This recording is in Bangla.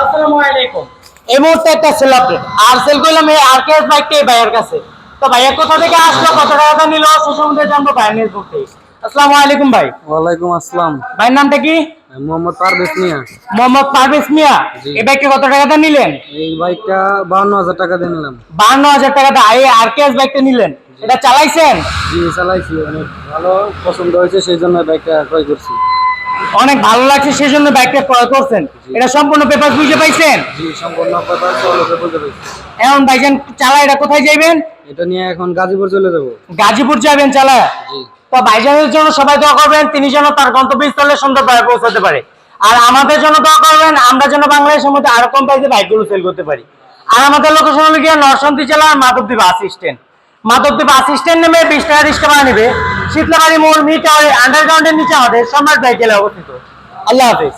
আসসালামু আলাইকুম। এই মুহূর্তে একটা সেল আপডেট আর সেল করলাম এই আরকেএস বাইকটা এই ভাইয়ের কাছে। তো ভাইয়া কোথা থেকে আসলো, কত টাকা নিল, সে সম্বন্ধে জানবো ভাইয়ের নিজ মুখে। আসসালামু আলাইকুম ভাই। ওয়ালাইকুম আসসালাম। ভাইয়ের নামটা কি? মোহাম্মদ পারভেজ মিয়া। মোহাম্মদ পারভেজ মিয়া। জি। এই বাইকটা কত টাকাতে নিলেন? এই বাইকটা 52,000 টাকা দিয়ে নিলাম। 52,000 টাকাতে এই আরকেএস বাইকটা নিলেন। এটা চালাইছেন? জি চালাইছি, অনেক ভালো পছন্দ হয়েছে, সেই জন্য বাইকটা ক্রয় করছি। অনেক ভালো লাগছে সেই জন্য বাইকটা ক্রয় করছেন। এটা সম্পূর্ণ পেপার বুঝে পাইছেন? জি সম্পূর্ণ পেপার সহজে বুঝে পেয়েছি। এখন ভাইজান চালা এটা কোথায় যাইবেন? এটা নিয়ে এখন গাজীপুর চলে যাবো। গাজীপুর যাবেন চালা? জি। তো ভাইজানের জন্য সবাই দোয়া করবেন, তিনি যেন তার গন্তব্যস্থলে সুন্দরভাবে পৌঁছাতে পারে। আর আমাদের জন্য দোয়া করবেন, আমরা যেন বাংলাদেশের মধ্যে আরো কম প্রাইসে বাইকগুলো সেল করতে পারি। আর আমাদের লোকেশন হলো গিয়ে নরসিংদী জেলার Madhabdi bus stand. Madhabdi bus stand নেমে 20 টাকা রিক্সা ভাড়া নেবে। শীতলাবাড়ি মোড় মিটার আন্ডারগ্রাউন্ডের নিচে আমাদের সম্রাট বাইক জেলা অবস্থিত। আল্লাহ হাফেজ।